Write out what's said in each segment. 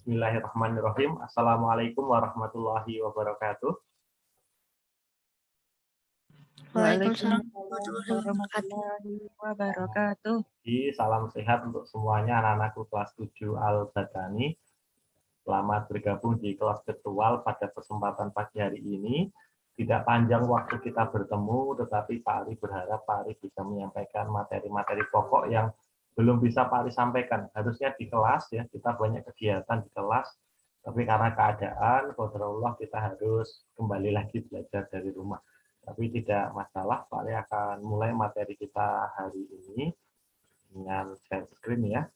Bismillahirrahmanirrahim. Assalamualaikum warahmatullahi wabarakatuh. Waalaikumsalam warahmatullahi wabarakatuh. Salam sehat untuk semuanya anak-anakku kelas 7 Al-Badani. Selamat bergabung di kelas virtual pada kesempatan pagi hari ini. Tidak panjang waktu kita bertemu, tetapi Pak Ari berharap Pak Ari bisa menyampaikan materi-materi pokok yang belum bisa Pak Ari sampaikan. Harusnya di kelas ya, kita banyak kegiatan di kelas, tapi karena keadaan, qadarullah kita harus kembali lagi belajar dari rumah. Tapi tidak masalah, Pak Ari akan mulai materi kita hari ini dengan share screen ya.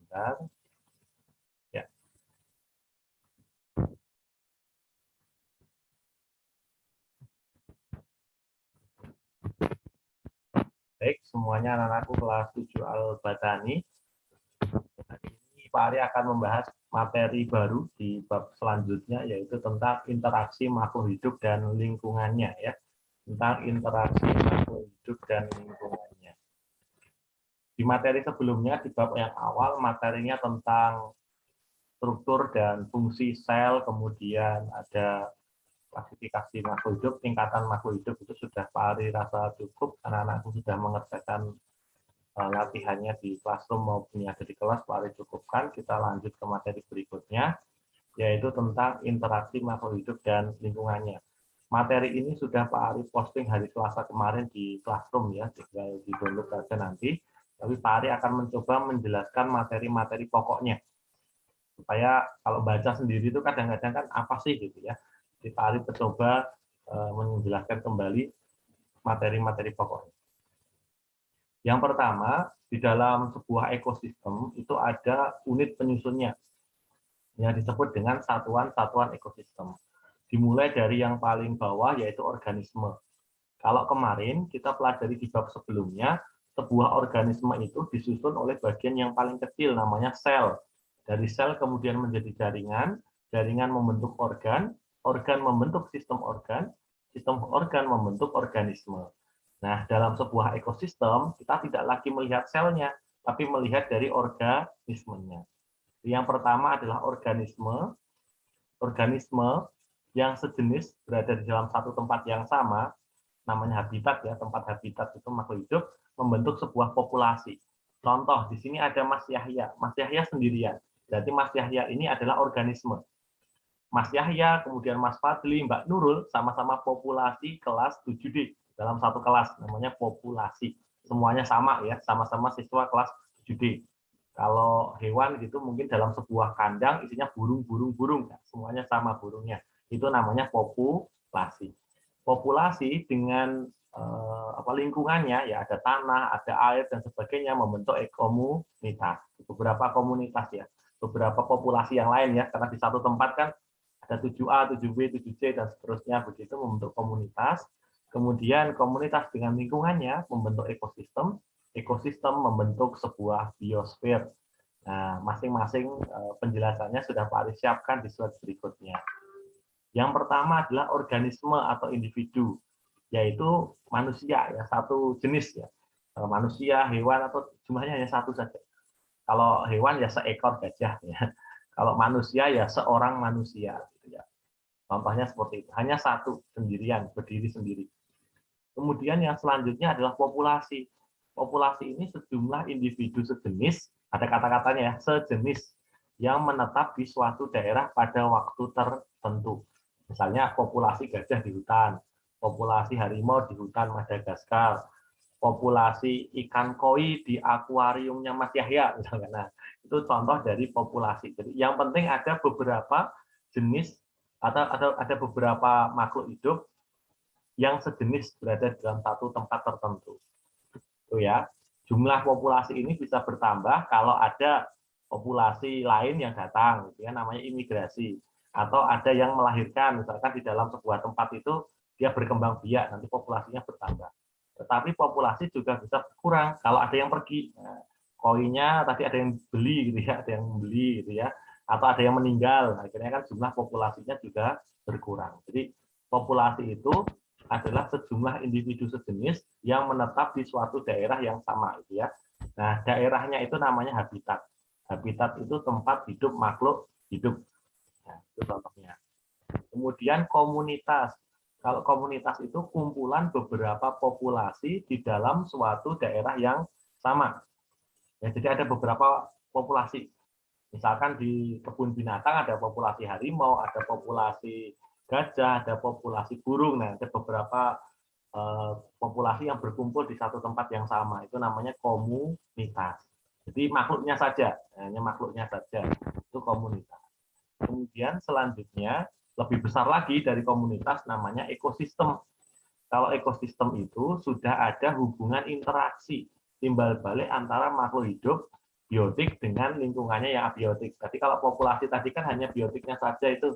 Bentar. Ya. Baik, semuanya anak-anakku kelas 7 Al-Badani. Hari ini Pak Ari akan membahas materi baru di bab selanjutnya, yaitu tentang interaksi makhluk hidup dan lingkungannya ya. Tentang interaksi makhluk hidup dan lingkungannya. Di materi sebelumnya, di bab yang awal, materinya tentang struktur dan fungsi sel, kemudian ada klasifikasi makhluk hidup, tingkatan makhluk hidup itu sudah Pak Ari rasa cukup, anak-anakku sudah mengerjakan latihannya di classroom maupun yang ada di kelas, Pak Ari cukupkan. Kita lanjut ke materi berikutnya, yaitu tentang interaksi makhluk hidup dan lingkungannya. Materi ini sudah Pak Ari posting hari Selasa kemarin di classroom ya, tinggal di-download saja nanti. Tapi Pak Ari akan mencoba menjelaskan materi-materi pokoknya. Supaya kalau baca sendiri itu kadang-kadang kan apa sih gitu ya. Jadi Pak Ari mencoba menjelaskan kembali materi-materi pokoknya. Yang pertama, di dalam sebuah ekosistem itu ada unit penyusunnya yang disebut dengan satuan-satuan ekosistem. Dimulai dari yang paling bawah yaitu organisme. Kalau kemarin kita pelajari di bab sebelumnya, sebuah organisme itu disusun oleh bagian yang paling kecil namanya sel. Dari sel kemudian menjadi jaringan, jaringan membentuk organ, organ membentuk sistem organ membentuk organisme. Nah, dalam sebuah ekosistem, kita tidak lagi melihat selnya, tapi melihat dari organismenya. Yang pertama adalah organisme. Organisme yang sejenis berada di dalam satu tempat yang sama, namanya habitat ya, tempat habitat itu makhluk hidup, membentuk sebuah populasi. Contoh, di sini ada Mas Yahya. Mas Yahya sendirian. Berarti Mas Yahya ini adalah organisme. Mas Yahya, kemudian Mas Fadli, Mbak Nurul, sama-sama populasi kelas 7D. Dalam satu kelas, namanya populasi. Semuanya sama ya, sama-sama siswa kelas 7D. Kalau hewan gitu mungkin dalam sebuah kandang isinya burung-burung, semuanya sama burungnya. Itu namanya populasi. Populasi dengan lingkungannya ya ada tanah, ada air dan sebagainya membentuk komunitas. Beberapa komunitas ya, beberapa populasi yang lain ya, karena di satu tempat kan ada 7A, 7B, 7C dan seterusnya begitu membentuk komunitas. Kemudian komunitas dengan lingkungannya membentuk ekosistem, ekosistem membentuk sebuah biosfer. Nah, masing-masing penjelasannya sudah Pak Ari siapkan di slide berikutnya. Yang pertama adalah organisme atau individu, yaitu manusia ya, satu jenis ya. Manusia, hewan atau jumlahnya hanya satu saja. Kalau hewan ya seekor gajah ya. Kalau manusia ya seorang manusia gitu ya. Contohnya seperti itu, hanya satu sendirian, berdiri sendiri. Kemudian yang selanjutnya adalah populasi. Populasi ini sejumlah individu sejenis, ada kata-katanya ya, sejenis yang menetap di suatu daerah pada waktu tertentu. Misalnya populasi gajah di hutan, populasi harimau di hutan Madagaskar, populasi ikan koi di akuariumnya Mas Yahya misalnya. Nah, itu contoh dari populasi. Jadi yang penting ada beberapa jenis atau ada beberapa makhluk hidup yang sejenis berada dalam satu tempat tertentu. Itu ya. Jumlah populasi ini bisa bertambah kalau ada populasi lain yang datang, gitu ya, namanya imigrasi. Atau ada yang melahirkan, misalkan di dalam sebuah tempat itu dia berkembang biak, nanti populasinya bertambah. Tetapi populasi juga bisa berkurang kalau ada yang pergi. Nah, koinnya tadi ada yang beli gitu ya, ada yang membeli gitu ya, atau ada yang meninggal. Akhirnya kan jumlah populasinya juga berkurang. Jadi Populasi itu adalah sejumlah individu sejenis yang menetap di suatu daerah yang sama, gitu ya. Nah, daerahnya itu namanya habitat. Habitat itu tempat hidup makhluk hidup. Nah, itu contohnya. Kemudian komunitas. Kalau komunitas itu kumpulan beberapa populasi di dalam suatu daerah yang sama. Ya, jadi ada beberapa populasi. Misalkan di kebun binatang ada populasi harimau, ada populasi gajah, ada populasi burung. Nah, ada beberapa populasi yang berkumpul di satu tempat yang sama. Itu namanya komunitas. Jadi makhluknya saja, hanya makhluknya saja. Itu komunitas. Kemudian selanjutnya lebih besar lagi dari komunitas namanya ekosistem. Kalau ekosistem itu sudah ada hubungan interaksi timbal balik antara makhluk hidup biotik dengan lingkungannya yang abiotik. Jadi kalau populasi tadi kan hanya biotiknya saja, itu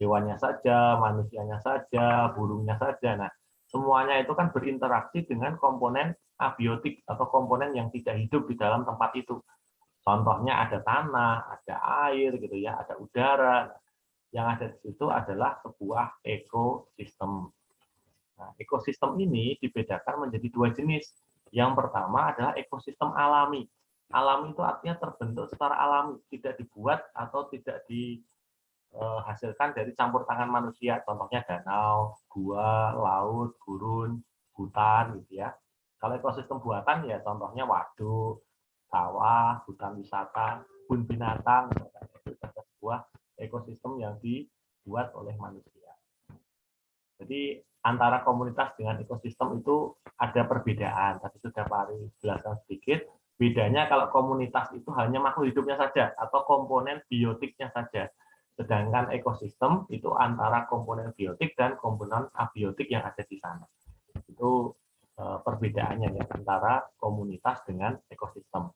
hewannya saja, manusianya saja, burungnya saja. Nah, semuanya itu kan berinteraksi dengan komponen abiotik atau komponen yang tidak hidup di dalam tempat itu. Contohnya ada tanah, ada air gitu ya, ada udara. Yang ada di situ adalah sebuah ekosistem. Nah, ekosistem ini dibedakan menjadi dua jenis. Yang pertama adalah ekosistem alami. Alami itu artinya terbentuk secara alami, tidak dibuat atau tidak dihasilkan dari campur tangan manusia. Contohnya danau, gua, laut, gurun, hutan, gitu ya. Kalau ekosistem buatan ya contohnya waduk, sawah, hutan wisata, kebun binatang, itu adalah sebuah ekosistem yang dibuat oleh manusia. Jadi antara komunitas dengan ekosistem itu ada perbedaan. Tadi sudah Pak Ari jelaskan sedikit. Bedanya kalau komunitas itu hanya makhluk hidupnya saja atau komponen biotiknya saja. Sedangkan ekosistem itu antara komponen biotik dan komponen abiotik yang ada di sana. Itu perbedaannya ya antara komunitas dengan ekosistem.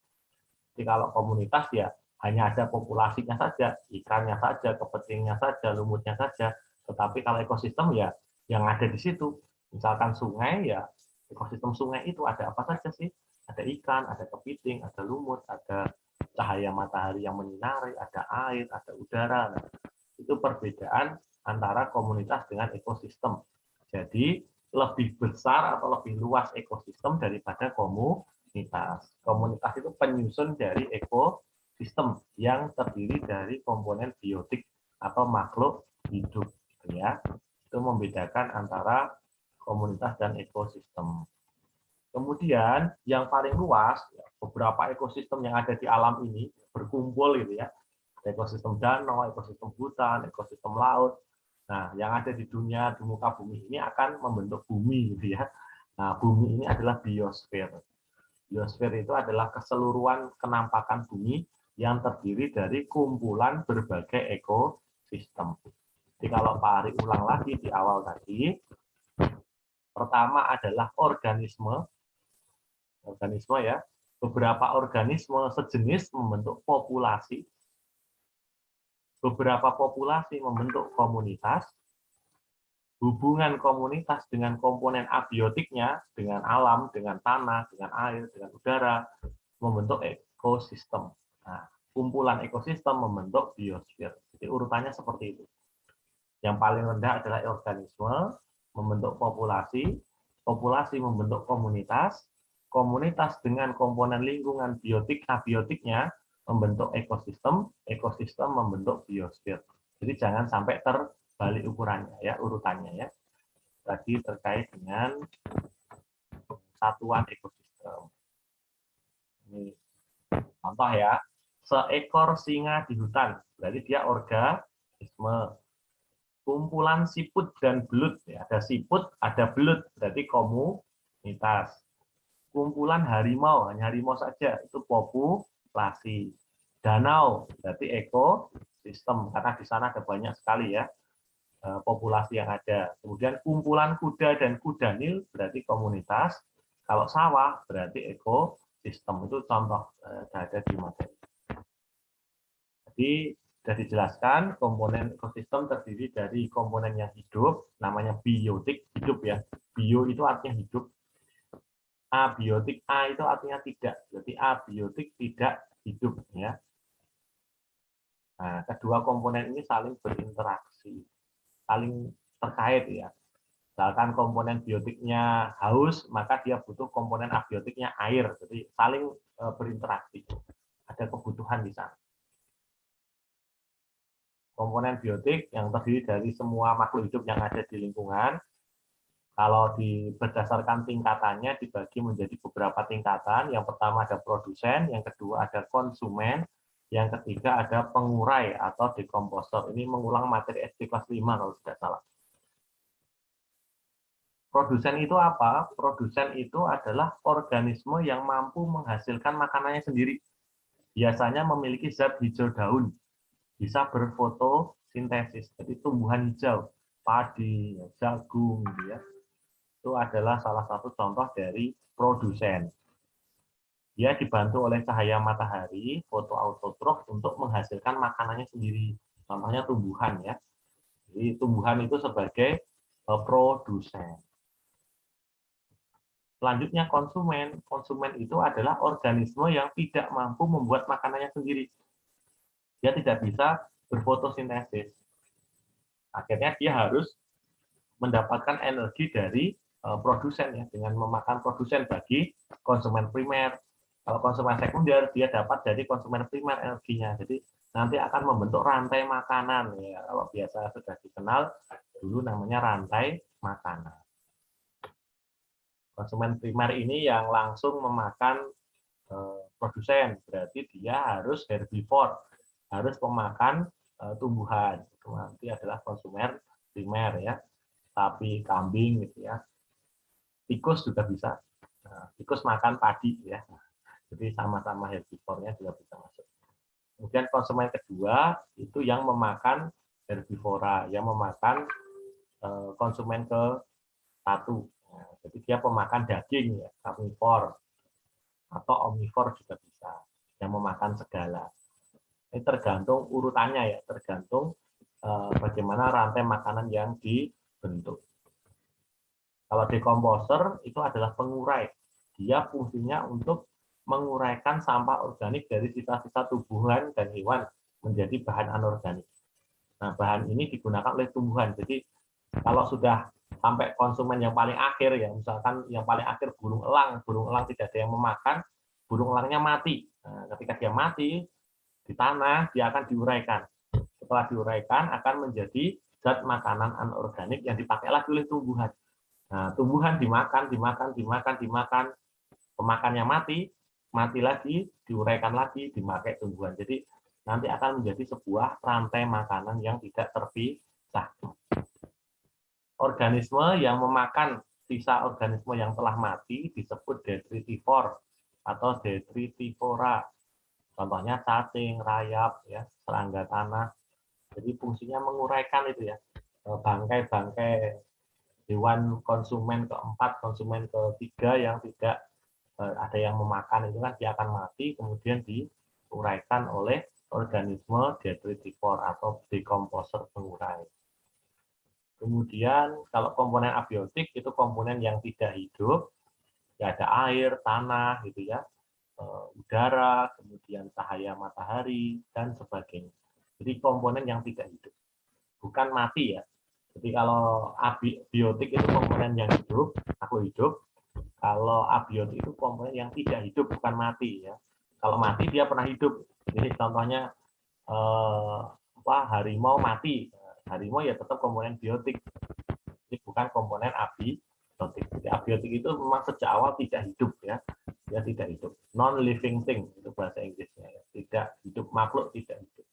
Jadi kalau komunitas ya hanya ada populasinya saja, ikannya saja, kepitingnya saja, lumutnya saja. Tetapi kalau ekosistem ya yang ada di situ. Misalkan sungai ya ekosistem sungai itu ada apa saja sih? Ada ikan, ada kepiting, ada lumut, ada cahaya matahari yang menyinari, ada air, ada udara. Nah, itu perbedaan antara komunitas dengan ekosistem. Jadi lebih besar atau lebih luas ekosistem daripada komunitas. Komunitas itu penyusun dari ekosistem yang terdiri dari komponen biotik atau makhluk hidup, gitu ya. Itu membedakan antara komunitas dan ekosistem. Kemudian yang paling luas, beberapa ekosistem yang ada di alam ini berkumpul gitu ya. Ekosistem danau, ekosistem hutan, ekosistem laut. Nah, yang ada di dunia, di muka bumi ini akan membentuk bumi gitu ya. Nah, bumi ini adalah biosfer. Biosfer itu adalah keseluruhan kenampakan bumi yang terdiri dari kumpulan berbagai ekosistem. Jadi kalau Pak Ari ulang lagi di awal tadi, pertama adalah organisme ya. Beberapa organisme sejenis membentuk populasi. Beberapa populasi membentuk komunitas. Hubungan komunitas dengan komponen abiotiknya, dengan alam, dengan tanah, dengan air, dengan udara, membentuk ekosistem. Nah, kumpulan ekosistem membentuk biosfer. Jadi urutannya seperti itu. Yang paling rendah adalah organisme, membentuk populasi, populasi membentuk komunitas, komunitas dengan komponen lingkungan biotik abiotiknya membentuk ekosistem, ekosistem membentuk biosfer. Jadi jangan sampai terbalik ukurannya ya, urutannya ya. Tadi terkait dengan satuan ekosistem. Ini contoh ya, seekor singa di hutan, berarti dia organisme. Kumpulan siput dan belut, ya, ada siput, ada belut, berarti komunitas. Kumpulan harimau, hanya harimau saja, itu populasi. Danau, berarti ekosistem, karena di sana ada banyak sekali ya populasi yang ada. Kemudian kumpulan kuda dan kudanil, berarti komunitas. Kalau sawah, berarti ekosistem. Itu contoh ada di materi. Jadi sudah dijelaskan, komponen ekosistem terdiri dari komponen yang hidup, namanya biotik, hidup ya. Bio itu artinya hidup. Abiotik, A itu artinya tidak. Jadi abiotik tidak hidup ya. Nah, kedua komponen ini saling berinteraksi, saling terkait ya. Misalkan komponen biotiknya haus, maka dia butuh komponen abiotiknya air. Jadi saling berinteraksi. Ada kebutuhan di sana. Komponen biotik yang terdiri dari semua makhluk hidup yang ada di lingkungan, kalau berdasarkan tingkatannya dibagi menjadi beberapa tingkatan. Yang pertama ada produsen, yang kedua ada konsumen, yang ketiga ada pengurai atau dekomposer. Ini mengulang materi SD kelas 5 kalau tidak salah. Produsen itu apa? Produsen itu adalah organisme yang mampu menghasilkan makanannya sendiri. Biasanya memiliki zat hijau daun, bisa berfotosintesis. Jadi tumbuhan hijau, padi, jagung, gitu ya. Itu adalah salah satu contoh dari produsen. Dia dibantu oleh cahaya matahari, fotoautotrof untuk menghasilkan makanannya sendiri. Contohnya tumbuhan ya. Jadi tumbuhan itu sebagai produsen. Selanjutnya konsumen. Konsumen itu adalah organisme yang tidak mampu membuat makanannya sendiri. Dia tidak bisa berfotosintesis. Akhirnya dia harus mendapatkan energi dari produsen ya, dengan memakan produsen bagi konsumen primer. Kalau konsumen sekunder dia dapat dari konsumen primer energinya. Jadi nanti akan membentuk rantai makanan ya. Kalau biasa sudah dikenal dulu namanya rantai makanan. Konsumen primer ini yang langsung memakan produsen, berarti dia harus herbivore, harus memakan tumbuhan. Itu nanti adalah konsumen primer ya. Sapi, kambing gitu ya. Tikus juga bisa. Nah, tikus makan padi ya. Jadi sama-sama herbivornya juga bisa masuk. Kemudian konsumen kedua itu yang memakan herbivora, yang memakan konsumen ke satu. Nah, jadi dia pemakan daging ya, karnivor atau omnivor juga bisa, yang memakan segala. Ini tergantung urutannya ya, tergantung bagaimana rantai makanan yang dibentuk. Kalau dekomposer itu adalah pengurai. Dia fungsinya untuk menguraikan sampah organik dari sisa-sisa tumbuhan dan hewan menjadi bahan anorganik. Nah, bahan ini digunakan oleh tumbuhan. Jadi kalau sudah sampai konsumen yang paling akhir ya, misalkan yang paling akhir burung elang tidak ada yang memakan, burung elangnya mati. Nah, ketika dia mati di tanah, dia akan diuraikan. Setelah diuraikan akan menjadi zat makanan anorganik yang dipakai lagi oleh tumbuhan. Nah, tumbuhan dimakan, pemakannya mati lagi, diuraikan lagi, dimakai tumbuhan. Jadi nanti akan menjadi sebuah rantai makanan yang tidak terpisah. Organisme yang memakan sisa organisme yang telah mati disebut detritivore atau detritivora. Contohnya cacing, rayap, ya, serangga tanah. Jadi fungsinya menguraikan itu ya, bangkai-bangkai hewan konsumen keempat, konsumen ketiga yang tidak ada yang memakan itu kan dia akan mati, kemudian diuraikan oleh organisme detritivore atau dekomposer pengurai. Kemudian kalau komponen abiotik itu komponen yang tidak hidup, ya ada air, tanah, gitu ya, udara, kemudian cahaya matahari dan sebagainya. Jadi komponen yang tidak hidup, bukan mati ya. Jadi kalau abiotik itu komponen yang hidup, aku hidup. Kalau abiotik itu komponen yang tidak hidup, bukan mati ya. Kalau mati dia pernah hidup. Jadi contohnya harimau mati. Harimau ya tetap komponen biotik. Jadi bukan komponen abiotik. Jadi abiotik itu memang sejak awal tidak hidup ya. Dia tidak hidup. Non living thing itu bahasa Inggrisnya ya. Tidak hidup, makhluk tidak hidup.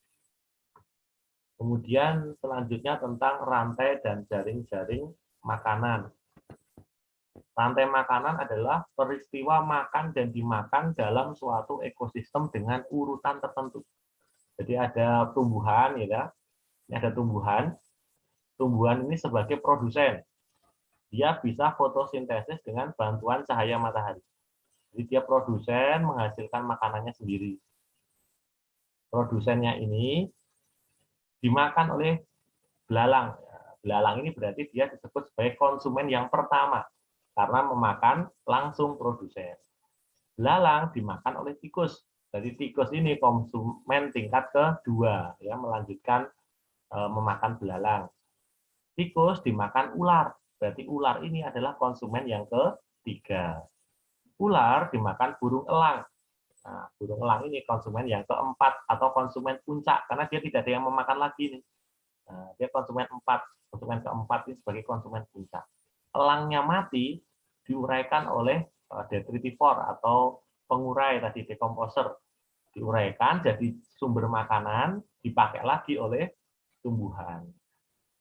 Kemudian selanjutnya tentang rantai dan jaring-jaring makanan. Rantai makanan adalah peristiwa makan dan dimakan dalam suatu ekosistem dengan urutan tertentu. Jadi ada tumbuhan, ya, ini ada tumbuhan. Tumbuhan ini sebagai produsen. Dia bisa fotosintesis dengan bantuan cahaya matahari. Jadi dia produsen menghasilkan makanannya sendiri. Produsennya ini dimakan oleh belalang. Belalang ini berarti dia disebut sebagai konsumen yang pertama karena memakan langsung produsen. Belalang dimakan oleh tikus. Jadi tikus ini konsumen tingkat kedua, ya, melanjutkan memakan belalang. Tikus dimakan ular. Berarti ular ini adalah konsumen yang ketiga. Ular dimakan burung elang. Nah, burung elang ini konsumen yang keempat atau konsumen puncak karena dia tidak ada yang memakan lagi nih. Nah, dia konsumen konsumen keempat ini sebagai konsumen puncak. Elangnya mati diuraikan oleh detritivor atau pengurai tadi decomposer. Diuraikan jadi sumber makanan dipakai lagi oleh tumbuhan.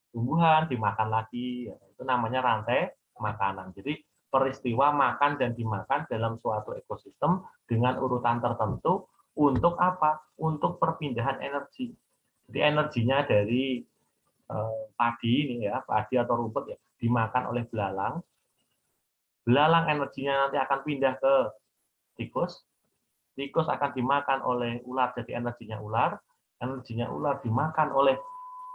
Tumbuhan dimakan lagi, itu namanya rantai makanan. Jadi peristiwa makan dan dimakan dalam suatu ekosistem dengan urutan tertentu untuk apa? Untuk perpindahan energi. Jadi energinya dari padi ini ya, padi atau rumput ya, dimakan oleh belalang. Belalang energinya nanti akan pindah ke tikus. Tikus akan dimakan oleh ular, jadi energinya ular. Energinya ular dimakan oleh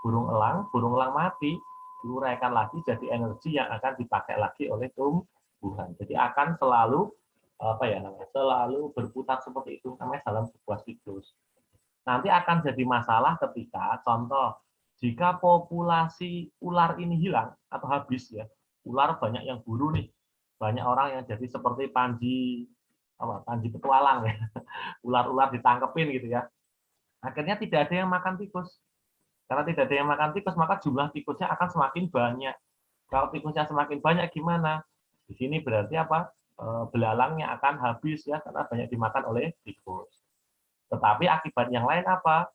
burung elang mati, diuraikan lagi jadi energi yang akan dipakai lagi oleh tumbuhan. Jadi akan selalu selalu berputar seperti itu namanya dalam sebuah siklus. Nanti akan jadi masalah ketika contoh jika populasi ular ini hilang atau habis ya, ular banyak yang buru nih, banyak orang yang jadi seperti Panji petualang ya, ular-ular ditangkepin gitu ya. Akhirnya tidak ada yang makan tikus. Karena tidak ada yang makan tikus, maka jumlah tikusnya akan semakin banyak. Kalau tikusnya semakin banyak gimana? Di sini berarti apa? Belalangnya akan habis ya, karena banyak dimakan oleh tikus. Tetapi akibat yang lain apa?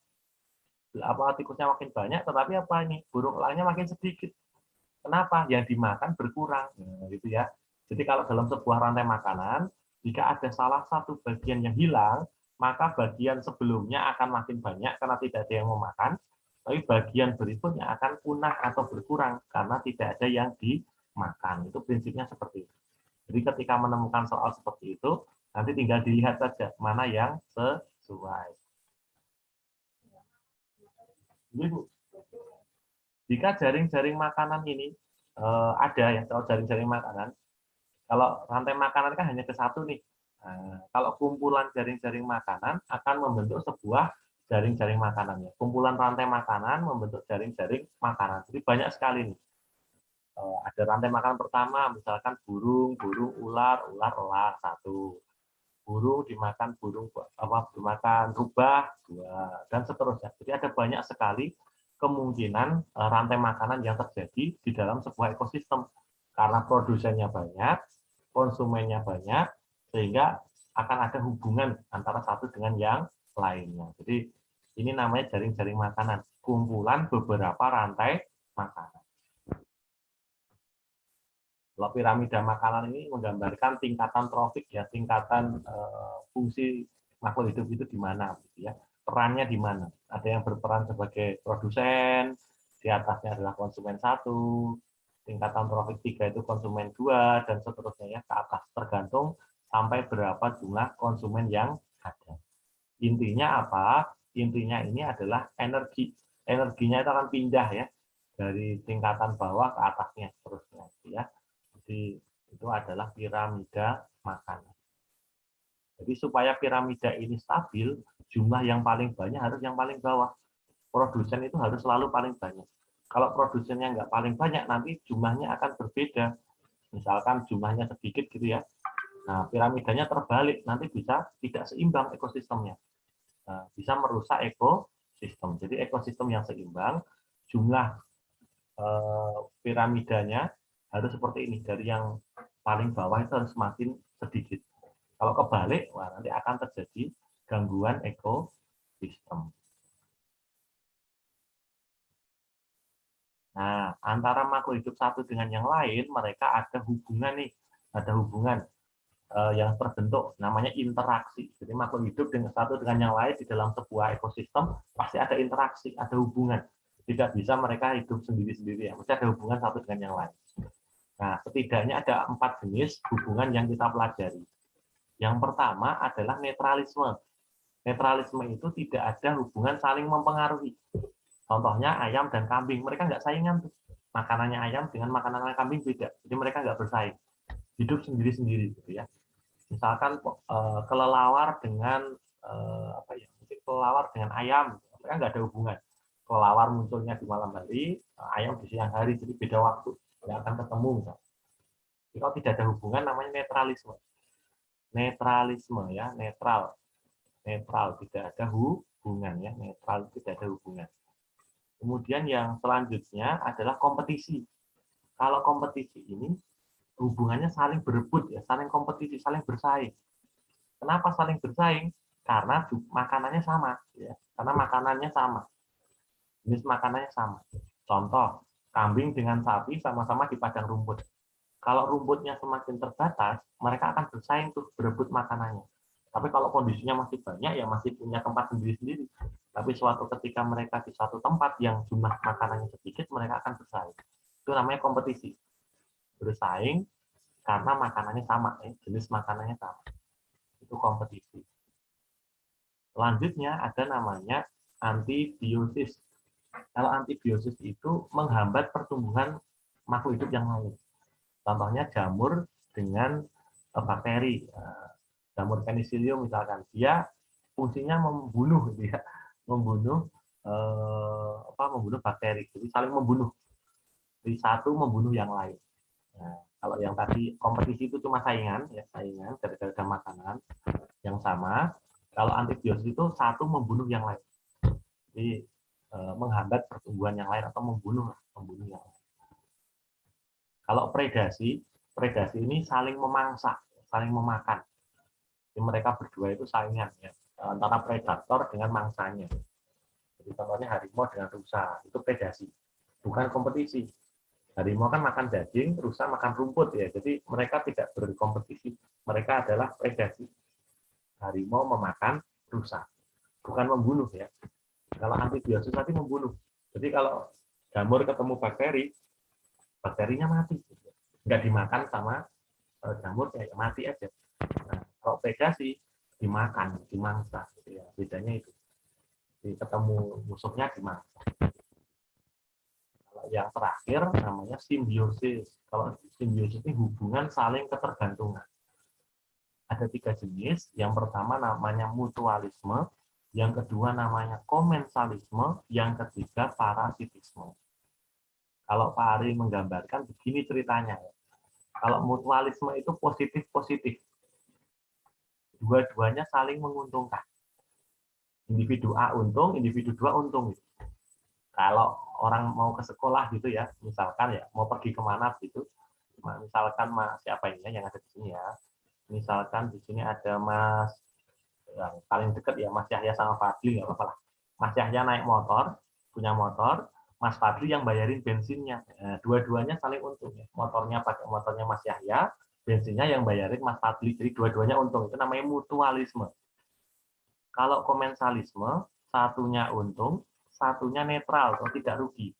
Tikusnya makin banyak, tetapi apa ini? Burung elangnya makin sedikit. Kenapa? Yang dimakan berkurang. Nah, gitu ya. Jadi kalau dalam sebuah rantai makanan, jika ada salah satu bagian yang hilang, maka bagian sebelumnya akan makin banyak karena tidak ada yang memakan, tapi bagian berikutnya akan punah atau berkurang karena tidak ada yang dimakan. Itu prinsipnya seperti itu. Jadi ketika menemukan soal seperti itu, nanti tinggal dilihat saja mana yang sesuai. Ibu, jika jaring-jaring makanan ini ada ya, kalau jaring-jaring makanan, kalau rantai makanan kan hanya ke satu nih. Nah, kalau kumpulan jaring-jaring makanan akan membentuk sebuah jaring-jaring makanannya. Kumpulan rantai makanan membentuk jaring-jaring makanan. Jadi banyak sekali nih. Ada rantai makanan pertama, misalkan burung, ular, elang satu. Burung dimakan dimakan rubah dua, dan seterusnya. Jadi ada banyak sekali kemungkinan rantai makanan yang terjadi di dalam sebuah ekosistem karena produsennya banyak, konsumennya banyak, sehingga akan ada hubungan antara satu dengan yang lainnya. Jadi ini namanya jaring-jaring makanan, kumpulan beberapa rantai makanan. Kalau piramida makanan ini menggambarkan tingkatan trofik ya, tingkatan fungsi makhluk hidup itu di mana, gitu ya. Perannya di mana? Ada yang berperan sebagai produsen, di atasnya adalah konsumen satu, tingkatan trofik 3 itu konsumen 2 dan seterusnya ya ke atas, tergantung sampai berapa jumlah konsumen yang ada. Intinya apa? Intinya ini adalah energi. Energinya itu akan pindah ya dari tingkatan bawah ke atasnya terusnya ya. Jadi itu adalah piramida makanan. Jadi supaya piramida ini stabil, jumlah yang paling banyak harus yang paling bawah. Produsen itu harus selalu paling banyak. Kalau produsennya nggak paling banyak, nanti jumlahnya akan berbeda. Misalkan jumlahnya sedikit gitu ya. Nah, piramidanya terbalik, nanti bisa tidak seimbang ekosistemnya. Nah, bisa merusak ekosistem. Jadi ekosistem yang seimbang, jumlah piramidanya harus seperti ini, dari yang paling bawah itu harus semakin sedikit. Kalau kebalik, wah, nanti akan terjadi gangguan ekosistem. Nah, antara makhluk hidup satu dengan yang lain, mereka ada hubungan nih, ada hubungan yang terbentuk, namanya interaksi. Jadi makhluk hidup dengan satu dengan yang lain di dalam sebuah ekosistem pasti ada interaksi, ada hubungan. Tidak bisa mereka hidup sendiri-sendiri, ya. Mesti ada hubungan satu dengan yang lain. Nah, setidaknya ada 4 jenis hubungan yang kita pelajari. Yang pertama adalah netralisme. Netralisme itu tidak ada hubungan saling mempengaruhi. Contohnya ayam dan kambing, mereka nggak saingan tuh. Makanannya ayam dengan makanannya kambing beda, jadi mereka nggak bersaing. Hidup sendiri-sendiri gitu ya. Misalkan kelelawar dengan kelelawar dengan ayam, mereka nggak ada hubungan. kelelawar munculnya di malam hari, ayam di siang hari, jadi beda waktu, nggak akan ketemu misalnya. Jadi, kalau tidak ada hubungan namanya netralisme. Netralisme ya, netral, tidak ada hubungan ya, netral tidak ada hubungan. Kemudian yang selanjutnya adalah kompetisi. Kalau kompetisi ini hubungannya saling berebut ya, saling kompetisi, saling bersaing. Kenapa saling bersaing? Karena makanannya sama ya, karena makanannya sama. Jenis makanannya sama. Contoh, kambing dengan sapi sama-sama di padang rumput. Kalau rumputnya semakin terbatas, mereka akan bersaing tuh berebut makanannya. Tapi kalau kondisinya masih banyak, ya masih punya tempat sendiri-sendiri. Tapi suatu ketika mereka di satu tempat yang jumlah makanannya sedikit, mereka akan bersaing. Itu namanya kompetisi. Bersaing karena makanannya sama, jenis makanannya sama. Itu kompetisi. Selanjutnya ada namanya antibiosis. Kalau antibiosis itu menghambat pertumbuhan makhluk hidup yang lain. Contohnya jamur dengan bakteri. Jamur penicillium misalkan, dia fungsinya membunuh, gitu ya, membunuh membunuh bakteri. Jadi saling membunuh. Jadi satu membunuh yang lain. Nah, kalau yang tadi kompetisi itu cuma saingan, ya saingan gara-gara makanan yang sama. Kalau antibiosis itu satu membunuh yang lain. Jadi menghambat pertumbuhan yang lain atau membunuh yang lain. Kalau predasi ini saling memangsa, saling memakan. Jadi mereka berdua itu saingan ya, antara predator dengan mangsanya. Jadi contohnya harimau dengan rusa, itu predasi, bukan kompetisi. Harimau kan makan daging, rusa makan rumput ya. Jadi mereka tidak berkompetisi, mereka adalah predasi. Harimau memakan rusa, bukan membunuh ya. Kalau antibiosis tadi membunuh. Jadi kalau jamur ketemu bakteri, bakterinya mati. Nggak dimakan sama jamur, kayak mati aja. Nah, kalau predasi dimakan, dimangsa. Gitu ya. Bedanya itu. Jadi ketemu musuhnya dimangsa. Kalau yang terakhir namanya simbiosis. Kalau simbiosis ini hubungan saling ketergantungan. Ada 3 jenis. Yang pertama namanya mutualisme, yang kedua namanya komensalisme, yang ketiga parasitisme. Kalau Pak Ari menggambarkan begini ceritanya. Kalau mutualisme itu positif-positif. Dua-duanya saling menguntungkan. Individu A untung, individu 2 untung. Kalau orang mau ke sekolah gitu ya, misalkan ya mau pergi kemana gitu, misalkan Mas siapa ini yang ada di sini ya, misalkan di sini ada Mas yang paling dekat ya Mas Yahya sama Fadli, nggak apa-apa lah. Mas Yahya naik motor, punya motor, Mas Fadli yang bayarin bensinnya. Nah, dua-duanya saling untung ya. Motornya pakai motornya Mas Yahya, bensinnya yang bayarin Mas Fadli. Jadi dua-duanya untung. Itu namanya mutualisme. Kalau komensalisme, satunya untung, satunya netral atau tidak rugi.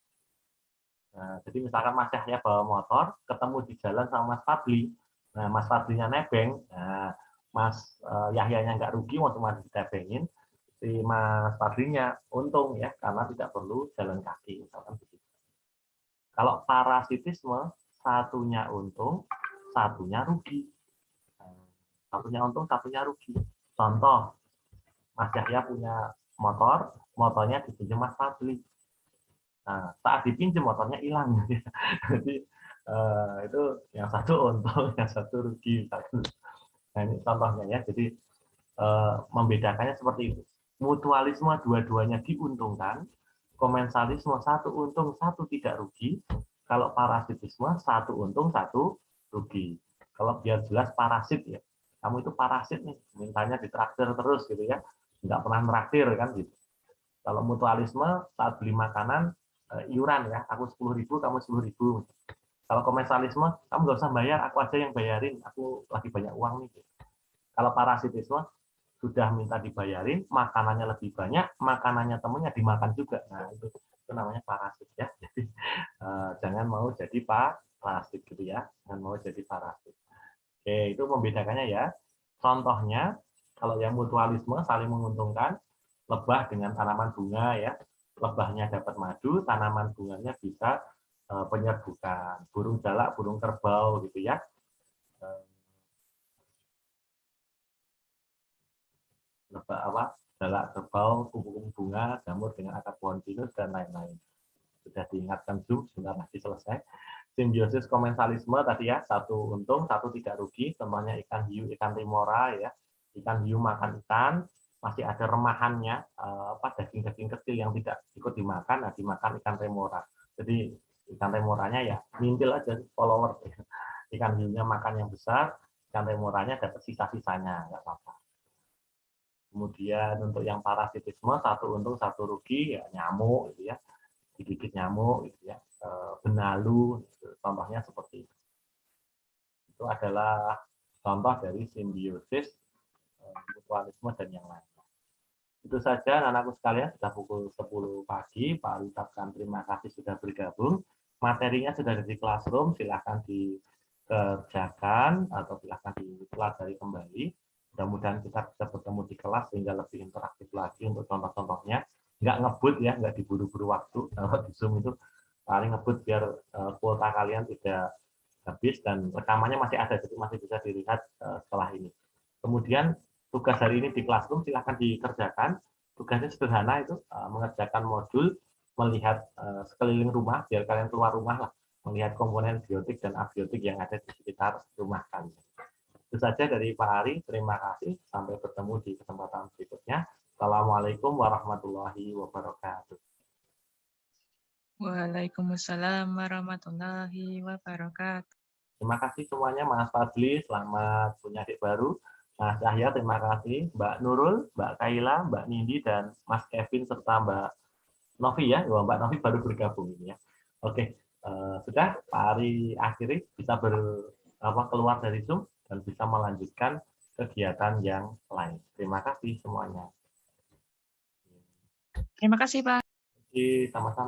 Nah, jadi misalkan Mas Yahya bawa motor, ketemu di jalan sama Mas Fadli. Nah, Mas Fadlinya nebeng, nah, Mas Yahyanya nggak rugi, otomatis ditebengin. Si Mas Fadlinya untung ya, karena tidak perlu jalan kaki. Misalkan begitu. Kalau parasitisme, satunya untung, satunya rugi. Nah, satunya untung, satunya rugi. Contoh, Mas Yahya punya motor, motornya dipinjam Mas Fadli. Nah, saat dipinjam motornya hilang. Jadi itu yang satu untung, yang satu rugi. Nah, ini contohnya ya. Jadi membedakannya seperti itu. Mutualisme dua-duanya diuntungkan, komensalisme satu untung, satu tidak rugi. Kalau parasitisme satu untung, satu rugi. Kalau biar jelas parasit ya. Kamu itu parasit nih, mintanya ditraktir terus gitu ya. Nggak pernah traktir kan gitu. Kalau mutualisme saat beli makanan iuran ya, aku 10.000, kamu 10.000. Kalau komensalisme, kamu nggak usah bayar, aku aja yang bayarin, aku lagi banyak uang nih. Kalau parasitisme, sudah minta dibayarin, makanannya lebih banyak, makanannya temennya dimakan juga. Nah, itu namanya parasit ya. Jadi jangan mau jadi parasit gitu ya, jangan mau jadi parasit. Oke, itu membedakannya ya. Contohnya, kalau yang mutualisme saling menguntungkan, lebah dengan tanaman bunga ya, lebahnya dapat madu, tanaman bunganya bisa penyerbukan, burung jalak, burung kerbau gitu ya. Lebah apa? jalak kerbau, kupu-kupu bunga, jamur dengan akar pohon pinus, dan lain-lain. Sudah diingatkan Zoom, sebentar lagi selesai. Simbiosis komensalisme tadi ya, satu untung, satu tidak rugi, contohnya ikan hiu, ikan remora ya. Ikan hiu makan ikan, masih ada remahannya, daging-daging kecil yang tidak ikut dimakan, nah dimakan ikan remora. Jadi ikan remoranya ya mintil aja follower. Ikan hiunya makan yang besar, ikan remoranya dapat sisa-sisanya, nggak apa-apa. Kemudian untuk yang parasitisme, satu untung, satu rugi, ya nyamuk, gitu ya, digigit nyamuk, gitu ya, benalu, gitu. Contohnya seperti itu. Itu adalah contoh dari simbiosis, mutualisme, dan yang lainnya. Itu saja anak-anakku sekalian, sudah pukul 10 pagi, Pak Ali ucapkan terima kasih sudah bergabung. Materinya sudah ada di Classroom, silahkan dikerjakan atau silahkan dipelajari kembali. Mudah-mudahan kita bisa bertemu di kelas sehingga lebih interaktif lagi untuk contoh-contohnya. Nggak ngebut ya, nggak diburu-buru waktu. Kalau di Zoom itu paling ngebut biar kuota kalian tidak habis dan rekamannya masih ada, jadi masih bisa dilihat setelah ini. Kemudian tugas hari ini di Classroom silahkan dikerjakan. Tugasnya sederhana itu mengerjakan modul, melihat sekeliling rumah, biar kalian keluar rumah lah, melihat komponen biotik dan abiotik yang ada di sekitar rumah kalian. Itu saja dari Pak Ari, terima kasih. Sampai bertemu di kesempatan berikutnya. Assalamualaikum warahmatullahi wabarakatuh. Waalaikumsalam warahmatullahi wabarakatuh. Terima kasih semuanya, Mas Fadli, selamat punya adik baru. Mas Yahya, terima kasih. Mbak Nurul, Mbak Kaila, Mbak Nindi, dan Mas Kevin, serta Mbak Novi ya. Mbak Novi baru bergabung ini ya. Oke, sudah Pak Ari akhiri, bisa keluar dari Zoom dan bisa melanjutkan kegiatan yang lain. Terima kasih semuanya. Terima kasih, Pak. Sama-sama.